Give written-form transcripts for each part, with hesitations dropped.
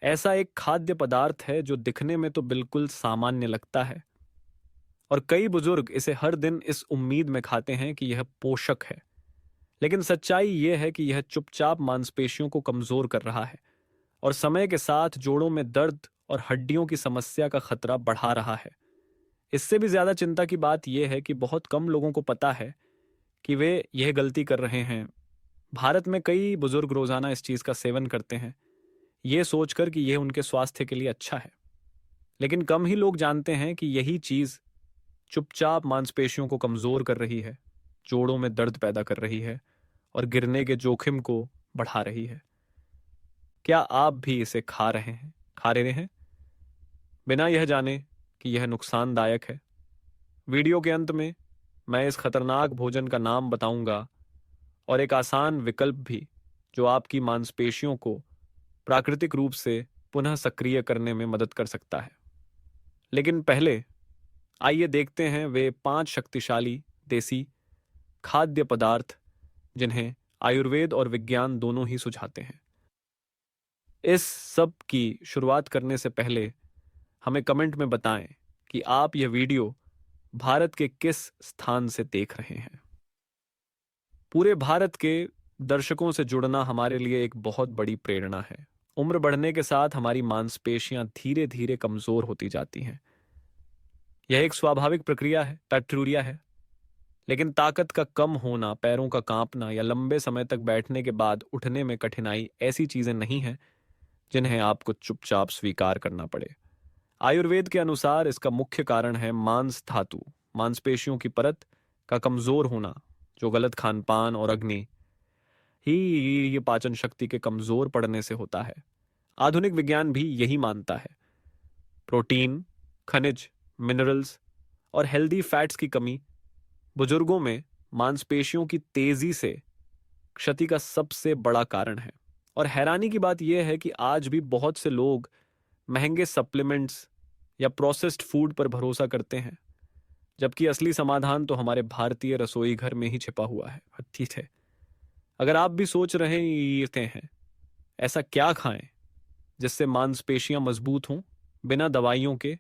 ऐसा एक खाद्य पदार्थ है जो दिखने में तो बिल्कुल सामान्य लगता है और कई बुजुर्ग इसे हर दिन इस उम्मीद में खाते हैं कि यह पोषक है। लेकिन सच्चाई यह है कि यह चुपचाप मांसपेशियों को कमजोर कर रहा है और समय के साथ जोड़ों में दर्द और हड्डियों की समस्या का खतरा बढ़ा रहा है। इससे भी ज्यादा चिंता की बात यह है कि बहुत कम लोगों को पता है कि वे यह गलती कर रहे हैं। भारत में कई बुजुर्ग रोजाना इस चीज का सेवन करते हैं, ये सोचकर कि यह उनके स्वास्थ्य के लिए अच्छा है। लेकिन कम ही लोग जानते हैं कि यही चीज चुपचाप मांसपेशियों को कमजोर कर रही है, जोड़ों में दर्द पैदा कर रही है और गिरने के जोखिम को बढ़ा रही है। क्या आप भी इसे खा रहे हैं बिना यह जाने कि यह नुकसानदायक है? वीडियो के अंत में मैं इस खतरनाक भोजन का नाम बताऊंगा और एक आसान विकल्प भी जो आपकी मांसपेशियों को प्राकृतिक रूप से पुनः सक्रिय करने में मदद कर सकता है। लेकिन पहले आइए देखते हैं वे 5 शक्तिशाली देसी खाद्य पदार्थ जिन्हें आयुर्वेद और विज्ञान दोनों ही सुझाते हैं। इस सब की शुरुआत करने से पहले हमें कमेंट में बताएं कि आप यह वीडियो भारत के किस स्थान से देख रहे हैं। पूरे भारत के दर्शकों से जुड़ना हमारे लिए एक बहुत बड़ी प्रेरणा है। उम्र बढ़ने के साथ हमारी मांसपेशियां धीरे धीरे कमजोर होती जाती हैं। यह एक स्वाभाविक प्रक्रिया है। लेकिन ताकत का कम होना, पैरों का कांपना या लंबे समय तक बैठने के बाद उठने में कठिनाई ऐसी चीजें नहीं हैं जिन्हें आपको चुपचाप स्वीकार करना पड़े। आयुर्वेद के अनुसार इसका मुख्य कारण है मांस धातु, मांसपेशियों की परत का कमजोर होना, जो गलत खान पान और अग्नि ही ये पाचन शक्ति के कमजोर पड़ने से होता है। आधुनिक विज्ञान भी यही मानता है। प्रोटीन, खनिज, मिनरल्स और हेल्दी फैट्स की कमी बुजुर्गों में मांसपेशियों की तेजी से क्षति का सबसे बड़ा कारण है। और हैरानी की बात यह है कि आज भी बहुत से लोग महंगे सप्लीमेंट्स या प्रोसेस्ड फूड पर भरोसा करते हैं, जबकि असली समाधान तो हमारे भारतीय रसोई घर में ही छिपा हुआ है। ठीक है, अगर आप भी सोच रहे हैं ऐसा क्या खाएं जिससे मांसपेशियां मजबूत हों बिना दवाइयों के,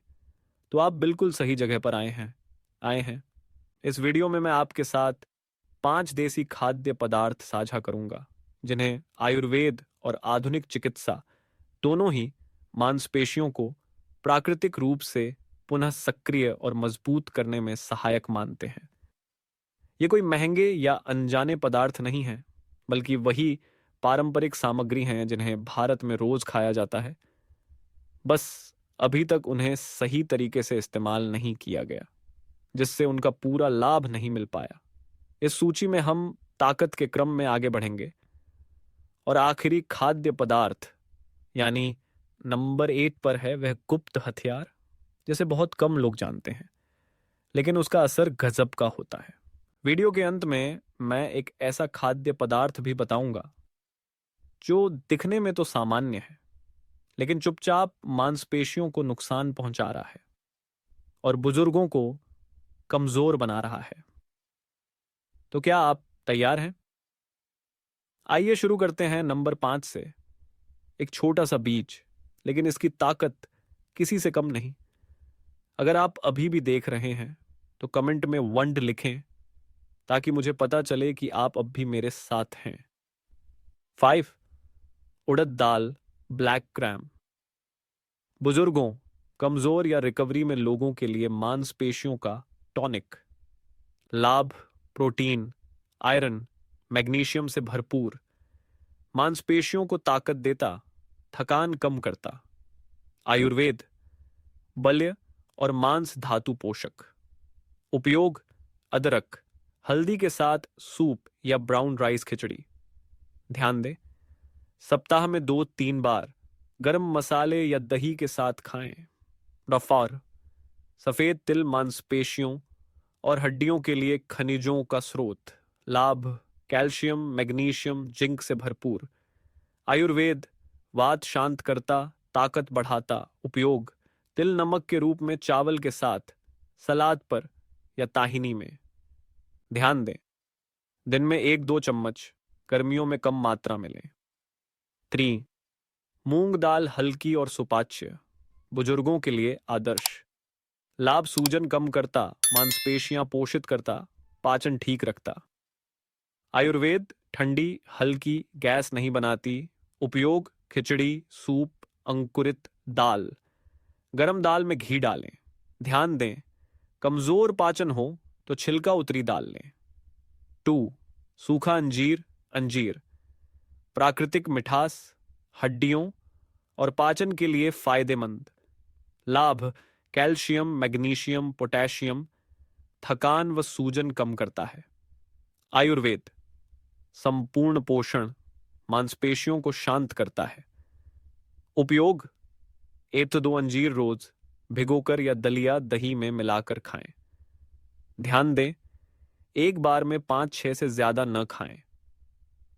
तो आप बिल्कुल सही जगह पर आए हैं। इस वीडियो में मैं आपके साथ 5 देसी खाद्य पदार्थ साझा करूंगा जिन्हें आयुर्वेद और आधुनिक चिकित्सा दोनों ही मांसपेशियों को प्राकृतिक रूप से पुनः सक्रिय और मजबूत करने में सहायक मानते हैं। ये कोई महंगे या अनजाने पदार्थ नहीं हैं, बल्कि वही पारंपरिक सामग्री हैं जिन्हें भारत में रोज खाया जाता है। बस अभी तक उन्हें सही तरीके से इस्तेमाल नहीं किया गया, जिससे उनका पूरा लाभ नहीं मिल पाया। इस सूची में हम ताकत के क्रम में आगे बढ़ेंगे और आखिरी खाद्य पदार्थ यानी नंबर 8 पर है वह गुप्त हथियार, जिसे बहुत कम लोग जानते हैं, लेकिन उसका असर गजब का होता है। वीडियो के अंत में मैं एक ऐसा खाद्य पदार्थ भी बताऊंगा जो दिखने में तो सामान्य है, लेकिन चुपचाप मांसपेशियों को नुकसान पहुंचा रहा है और बुजुर्गों को कमजोर बना रहा है। तो क्या आप तैयार हैं? आइए शुरू करते हैं नंबर 5 से। एक छोटा सा बीज, लेकिन इसकी ताकत किसी से कम नहीं। अगर आप अभी भी देख रहे हैं तो कमेंट में वंड लिखें ताकि मुझे पता चले कि आप अब भी मेरे साथ हैं। 5, उड़द दाल ब्लैक ग्राम। बुजुर्गों, कमजोर या रिकवरी में लोगों के लिए मांसपेशियों का टॉनिक। लाभ: प्रोटीन, आयरन, मैग्नीशियम से भरपूर, मांसपेशियों को ताकत देता, थकान कम करता। आयुर्वेद: बल्य और मांस धातु पोषक। उपयोग: अदरक, हल्दी के साथ सूप या ब्राउन राइस खिचड़ी। ध्यान दें, सप्ताह में 2-3 बार गरम मसाले या दही के साथ खाएं। रफार: सफेद तिल मांसपेशियों और हड्डियों के लिए खनिजों का स्रोत। लाभ: कैल्शियम, मैग्नीशियम, जिंक से भरपूर। आयुर्वेद: वात शांत करता, ताकत बढ़ाता। उपयोग: तिल नमक के रूप में चावल के साथ, सलाद पर या ताहिनी में। ध्यान दें, दिन में 1-2 चम्मच, गर्मियों में कम मात्रा में लें। 3, मूंग दाल हल्की और सुपाच्य, बुजुर्गों के लिए आदर्श। लाभ सूजन कम करता, मांसपेशियां पोषित करता, पाचन ठीक रखता। आयुर्वेद ठंडी, हल्की, गैस नहीं बनाती। उपयोग खिचड़ी, सूप, अंकुरित दाल। गरम दाल में घी डालें। ध्यान दें, कमजोर पाचन हो तो छिलका उतरी दाल लें। 2. सूखा अंजीर, अंजीर प्राकृतिक मिठास, हड्डियों और पाचन के लिए फायदेमंद। लाभ कैल्शियम, मैग्नीशियम, पोटेशियम, थकान व सूजन कम करता है। आयुर्वेद संपूर्ण पोषण, मांसपेशियों को शांत करता है। उपयोग 1 से 2 अंजीर रोज भिगोकर या दलिया दही में मिलाकर खाएं। ध्यान दें, एक बार में 5-6 से ज्यादा न खाएं।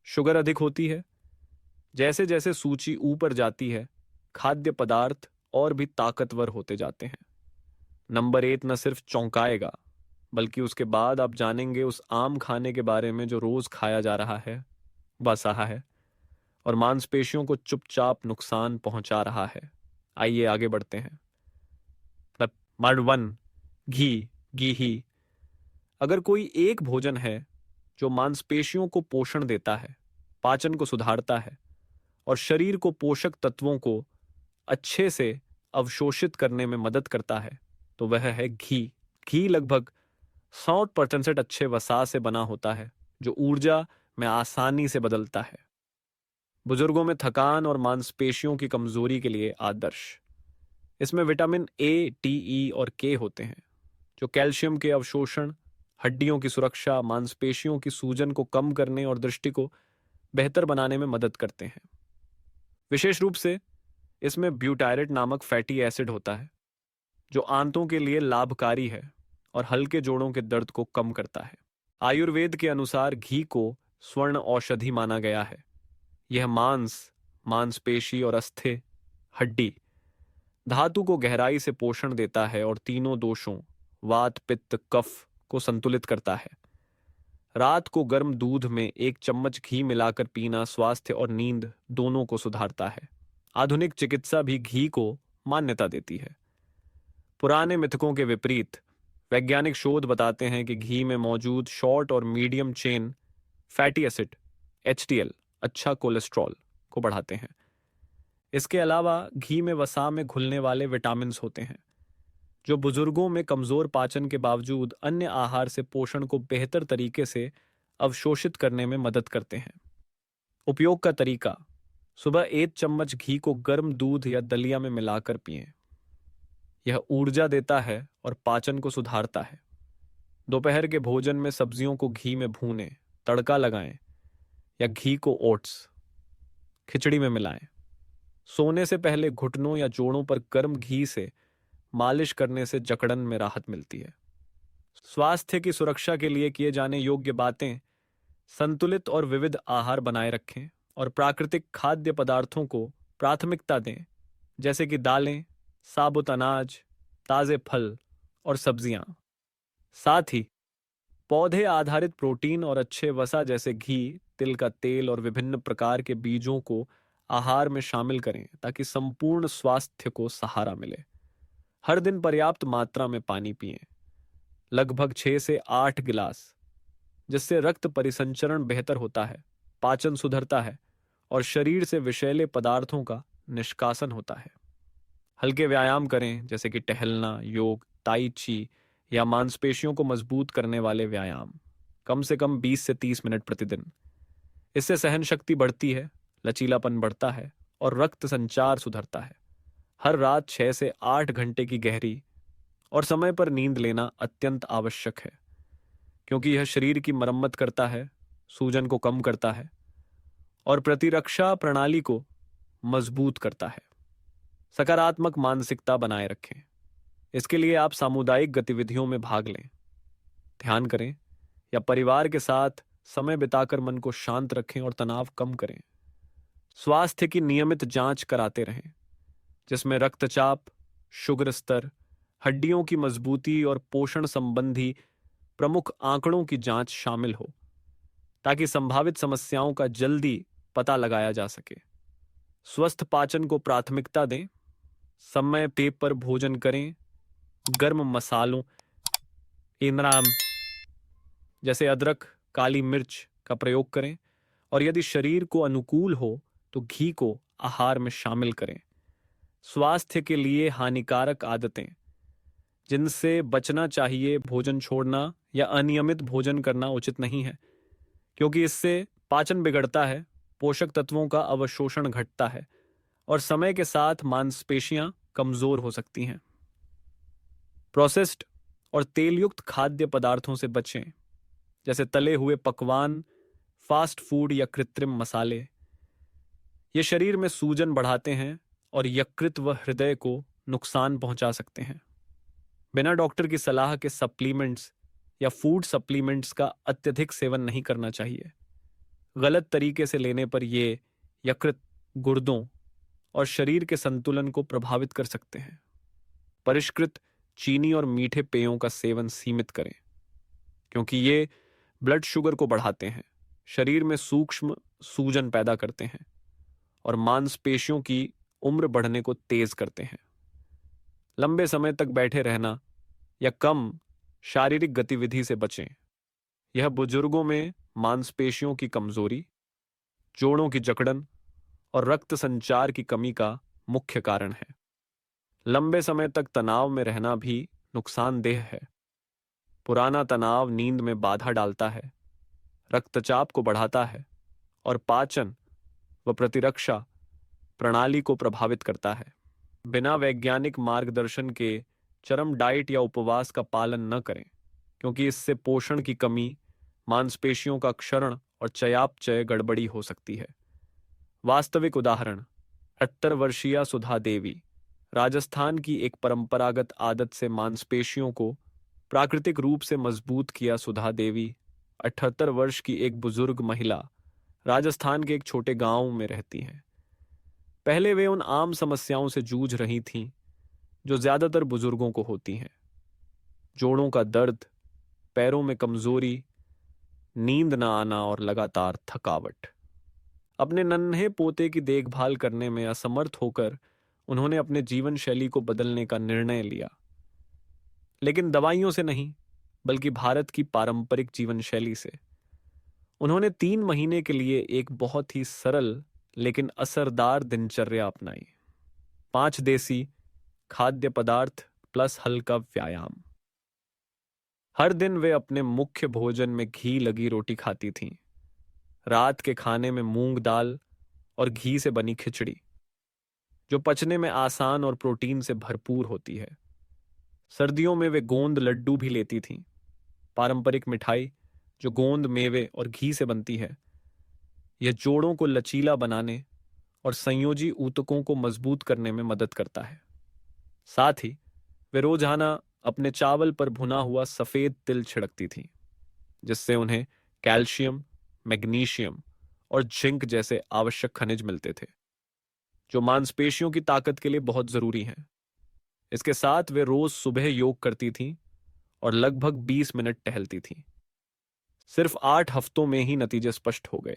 शुगर अधिक होती है। जैसे जैसे सूची ऊपर जाती है, खाद्य पदार्थ और भी ताकतवर होते जाते हैं। नंबर 1 न सिर्फ चौंकाएगा, बल्कि उसके बाद आप जानेंगे उस आम खाने के बारे में जो रोज खाया जा रहा है, बस रहा है और मांसपेशियों को चुपचाप नुकसान पहुंचा रहा है। आइए आगे बढ़ते हैं। मार्ड 1, घी, घी। अगर कोई एक भोजन है जो मांसपेशियों को पोषण देता है, पाचन को सुधारता है और शरीर को पोषक तत्वों को अच्छे से अवशोषित करने में मदद करता है, तो वह है घी। घी लगभग 100% अच्छे वसा से बना होता है, जो ऊर्जा में आसानी से बदलता है। बुजुर्गों में थकान और मांसपेशियों की कमजोरी के लिए आदर्श। इसमें विटामिन ए, टी, ई और के होते हैं, जो कैल्शियम के अवशोषण, हड्डियों की सुरक्षा, मांसपेशियों की सूजन को कम करने और दृष्टि को बेहतर बनाने में मदद करते हैं। विशेष रूप से इसमें ब्यूटायरेट नामक फैटी एसिड होता है, जो आंतों के लिए लाभकारी है और हल्के जोड़ों के दर्द को कम करता है। आयुर्वेद के अनुसार घी को स्वर्ण औषधि माना गया है। यह मांस, मांसपेशी और अस्थि, हड्डी, धातु को गहराई से पोषण देता है और तीनों दोषों वात, पित्त, कफ को संतुलित करता है। रात को गर्म दूध में 1 चम्मच घी मिलाकर पीना स्वास्थ्य और नींद दोनों को सुधारता है। आधुनिक चिकित्सा भी घी को मान्यता देती है। पुराने मिथकों के विपरीत वैज्ञानिक शोध बताते हैं कि घी में मौजूद शॉर्ट और medium chain fatty acid HDL अच्छा कोलेस्ट्रॉल को बढ़ाते हैं। इसके अलावा घी में वसा में घुलने वाले विटामिन होते हैं, जो बुजुर्गों में कमजोर पाचन के बावजूद अन्य आहार से पोषण को बेहतर तरीके से अवशोषित करने में मदद करते हैं। उपयोग का तरीका: सुबह 1 चम्मच घी को गर्म दूध या दलिया में मिलाकर पिएं। यह ऊर्जा देता है और पाचन को सुधारता है। दोपहर के भोजन में सब्जियों को घी में भूनें, तड़का लगाएं या घी को ओट्स, खिचड़ी में मिलाएं। सोने से पहले घुटनों या जोड़ों पर गर्म घी से मालिश करने से जकड़न में राहत मिलती है। स्वास्थ्य की सुरक्षा के लिए किए जाने योग्य बातें: संतुलित और विविध आहार बनाए रखें और प्राकृतिक खाद्य पदार्थों को प्राथमिकता दें, जैसे कि दालें, साबुत अनाज, ताजे फल और सब्जियां। साथ ही पौधे आधारित प्रोटीन और अच्छे वसा जैसे घी, तिल का तेल और विभिन्न प्रकार के बीजों को आहार में शामिल करें, ताकि संपूर्ण स्वास्थ्य को सहारा मिले। हर दिन पर्याप्त मात्रा में पानी पिएं, लगभग 6 से 8 गिलास, जिससे रक्त परिसंचरण बेहतर होता है, पाचन सुधरता है और शरीर से विषैले पदार्थों का निष्कासन होता है। हल्के व्यायाम करें, जैसे कि टहलना, योग, ताई ची या मांसपेशियों को मजबूत करने वाले व्यायाम, कम से कम 20 से 30 मिनट प्रतिदिन। इससे सहन शक्ति बढ़ती है, लचीलापन बढ़ता है और रक्त संचार सुधरता है। हर रात 6 से 8 घंटे की गहरी और समय पर नींद लेना अत्यंत आवश्यक है, क्योंकि यह शरीर की मरम्मत करता है, सूजन को कम करता है और प्रतिरक्षा प्रणाली को मजबूत करता है। सकारात्मक मानसिकता बनाए रखें। इसके लिए आप सामुदायिक गतिविधियों में भाग लें, ध्यान करें या परिवार के साथ समय बिताकर मन को शांत रखें और तनाव कम करें। स्वास्थ्य की नियमित जांच कराते रहें, जिसमें रक्तचाप, शुगर स्तर, हड्डियों की मजबूती और पोषण संबंधी प्रमुख आंकड़ों की जांच शामिल हो, ताकि संभावित समस्याओं का जल्दी पता लगाया जा सके। स्वस्थ पाचन को प्राथमिकता दें, समय पे पर भोजन करें, गर्म मसालों इमराम जैसे अदरक, काली मिर्च का प्रयोग करें और यदि शरीर को अनुकूल हो तो घी को आहार में शामिल करें। स्वास्थ्य के लिए हानिकारक आदतें जिनसे बचना चाहिए, भोजन छोड़ना या अनियमित भोजन करना उचित नहीं है, क्योंकि इससे पाचन बिगड़ता है, पोषक तत्वों का अवशोषण घटता है और समय के साथ मांसपेशियां कमजोर हो सकती हैं। प्रोसेस्ड और तेलयुक्त खाद्य पदार्थों से बचें, जैसे तले हुए पकवान, फास्ट फूड या कृत्रिम मसाले। ये शरीर में सूजन बढ़ाते हैं और यकृत व हृदय को नुकसान पहुंचा सकते हैं। बिना डॉक्टर की सलाह के सप्लीमेंट्स या फूड सप्लीमेंट्स का अत्यधिक सेवन नहीं करना चाहिए। गलत तरीके से लेने पर ये यकृत, गुर्दों और शरीर के संतुलन को प्रभावित कर सकते हैं। परिष्कृत चीनी और मीठे पेयों का सेवन सीमित करें, क्योंकि ये ब्लड शुगर को बढ़ाते हैं, शरीर में सूक्ष्म सूजन पैदा करते हैं और मांसपेशियों की उम्र बढ़ने को तेज करते हैं। लंबे समय तक बैठे रहना या कम शारीरिक गतिविधि से बचें। यह बुजुर्गों में मांसपेशियों की कमजोरी, जोड़ों की जकड़न और रक्त संचार की कमी का मुख्य कारण है। लंबे समय तक तनाव में रहना भी नुकसानदेह है। पुराना तनाव नींद में बाधा डालता है, रक्तचाप को बढ़ाता है और पाचन व प्रतिरक्षा प्रणाली को प्रभावित करता है। बिना वैज्ञानिक मार्गदर्शन के चरम डाइट या उपवास का पालन न करें, क्योंकि इससे पोषण की कमी, मांसपेशियों का क्षरण और चयापचय गड़बड़ी हो सकती है। वास्तविक उदाहरण 78 वर्षीय सुधा देवी, राजस्थान की एक परंपरागत आदत से मांसपेशियों को प्राकृतिक रूप से मजबूत किया। सुधा देवी 78 वर्ष की एक बुजुर्ग महिला राजस्थान के एक छोटे गांव में रहती हैं। पहले वे उन आम समस्याओं से जूझ रही थीं जो ज्यादातर बुजुर्गों को होती हैं: जोड़ों का दर्द, पैरों में कमजोरी, नींद न आना और लगातार थकावट। अपने नन्हे पोते की देखभाल करने में असमर्थ होकर उन्होंने अपने जीवन शैली को बदलने का निर्णय लिया, लेकिन दवाइयों से नहीं, बल्कि भारत की पारंपरिक जीवन शैली से। उन्होंने 3 महीने के लिए एक बहुत ही सरल लेकिन असरदार दिनचर्या अपनाई: 5 देसी खाद्य पदार्थ प्लस हल्का व्यायाम। हर दिन वे अपने मुख्य भोजन में घी लगी रोटी खाती थीं, रात के खाने में मूंग दाल और घी से बनी खिचड़ी, जो पचने में आसान और प्रोटीन से भरपूर होती है। सर्दियों में वे गोंद लड्डू भी लेती थीं, पारंपरिक मिठाई जो गोंद, मेवे और घी से बनती है। यह जोड़ों को लचीला बनाने और संयोजी ऊतकों को मजबूत करने में मदद करता है। साथ ही वे रोजाना अपने चावल पर भुना हुआ सफेद तिल छिड़कती थीं, जिससे उन्हें कैल्शियम, मैग्नीशियम और जिंक जैसे आवश्यक खनिज मिलते थे, जो मांसपेशियों की ताकत के लिए बहुत जरूरी हैं। इसके साथ वे रोज सुबह योग करती थीं और लगभग 20 मिनट टहलती थीं। सिर्फ 8 हफ्तों में ही नतीजे स्पष्ट हो गए।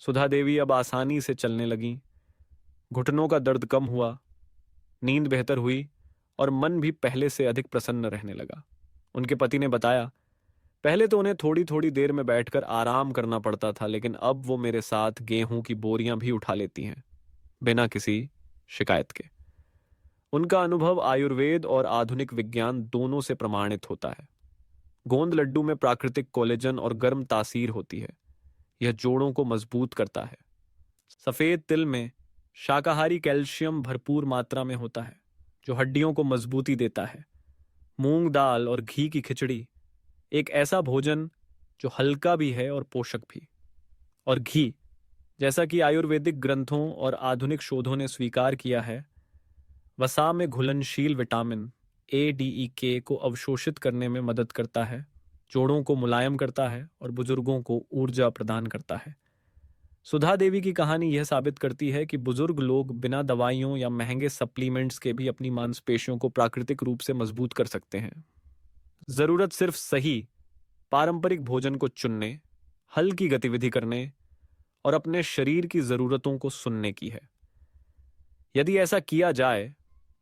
सुधा देवी अब आसानी से चलने लगीं, घुटनों का दर्द कम हुआ, नींद बेहतर हुई और मन भी पहले से अधिक प्रसन्न रहने लगा। उनके पति ने बताया, पहले तो उन्हें थोड़ी थोड़ी देर में बैठकर आराम करना पड़ता था, लेकिन अब वो मेरे साथ गेहूं की बोरियां भी उठा लेती हैं, बिना किसी शिकायत के। उनका अनुभव आयुर्वेद और आधुनिक विज्ञान दोनों से प्रमाणित होता है। गोंद लड्डू में प्राकृतिक कोलेजन और गर्म तासीर होती है। यह जोड़ों को मजबूत करता है। सफेद तिल में शाकाहारी कैल्शियम भरपूर मात्रा में होता है, जो हड्डियों को मजबूती देता है। मूंग दाल और घी की खिचड़ी एक ऐसा भोजन जो हल्का भी है और पोषक भी। और घी, जैसा कि आयुर्वेदिक ग्रंथों और आधुनिक शोधों ने स्वीकार किया है, वसा में घुलनशील विटामिन ADE को अवशोषित करने में मदद करता है, जोड़ों को मुलायम करता है और बुजुर्गों को ऊर्जा प्रदान करता है। सुधा देवी की कहानी यह साबित करती है कि बुजुर्ग लोग बिना दवाइयों या महंगे सप्लीमेंट्स के भी अपनी मांसपेशियों को प्राकृतिक रूप से मजबूत कर सकते हैं। जरूरत सिर्फ सही पारंपरिक भोजन को चुनने, हल्की गतिविधि करने और अपने शरीर की जरूरतों को सुनने की है। यदि ऐसा किया जाए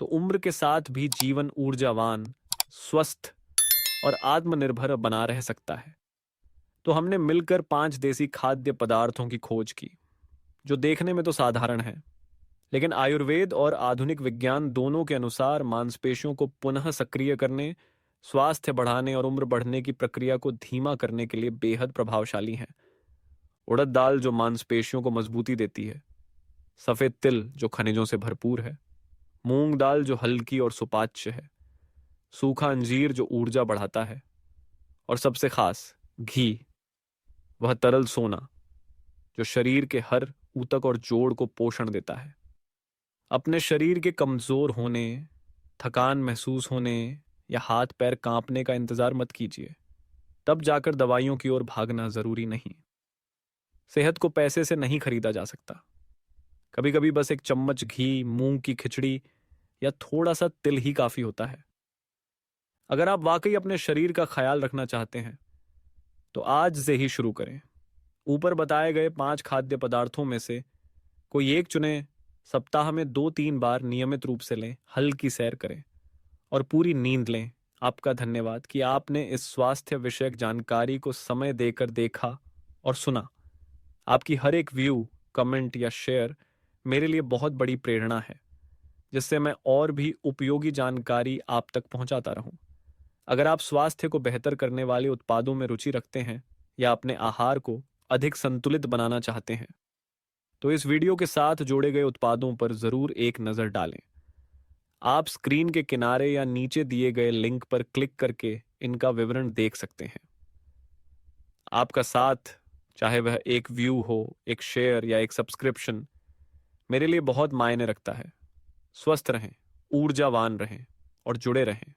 तो उम्र के साथ भी जीवन ऊर्जावान, स्वस्थ और आत्मनिर्भर बना रह सकता है। तो हमने मिलकर 5 देसी खाद्य पदार्थों की खोज की, जो देखने में तो साधारण है, लेकिन आयुर्वेद और आधुनिक विज्ञान दोनों के अनुसार मांसपेशियों को पुनः सक्रिय करने, स्वास्थ्य बढ़ाने और उम्र बढ़ने की प्रक्रिया को धीमा करने के लिए बेहद प्रभावशाली हैं। उड़द दाल जो मांसपेशियों को मजबूती देती है, सफेद तिल जो खनिजों से भरपूर है, मूंग दाल जो हल्की और सुपाच्य है, सूखा अंजीर जो ऊर्जा बढ़ाता है, और सबसे खास घी, वह तरल सोना जो शरीर के हर ऊतक और जोड़ को पोषण देता है। अपने शरीर के कमजोर होने, थकान महसूस होने या हाथ पैर कांपने का इंतजार मत कीजिए। तब जाकर दवाइयों की ओर भागना जरूरी नहीं। सेहत को पैसे से नहीं खरीदा जा सकता। कभी कभी बस एक चम्मच घी, मूंग की खिचड़ी या थोड़ा सा तिल ही काफी होता है। अगर आप वाकई अपने शरीर का ख्याल रखना चाहते हैं तो आज से ही शुरू करें। ऊपर बताए गए 5 खाद्य पदार्थों में से कोई एक चुनें, सप्ताह में 2-3 बार नियमित रूप से लें, हल्की सैर करें और पूरी नींद लें। आपका धन्यवाद कि आपने इस स्वास्थ्य विषयक जानकारी को समय देकर देखा और सुना। आपकी हर एक व्यू, कमेंट या शेयर मेरे लिए बहुत बड़ी प्रेरणा है, जिससे मैं और भी उपयोगी जानकारी आप तक पहुंचाता रहूं। अगर आप स्वास्थ्य को बेहतर करने वाले उत्पादों में रुचि रखते हैं या अपने आहार को अधिक संतुलित बनाना चाहते हैं, तो इस वीडियो के साथ जोड़े गए उत्पादों पर जरूर एक नज़र डालें। आप स्क्रीन के किनारे या नीचे दिए गए लिंक पर क्लिक करके इनका विवरण देख सकते हैं। आपका साथ, चाहे वह एक व्यू हो, एक शेयर या एक सब्सक्रिप्शन, मेरे लिए बहुत मायने रखता है। स्वस्थ रहें, ऊर्जावान रहें और जुड़े रहें।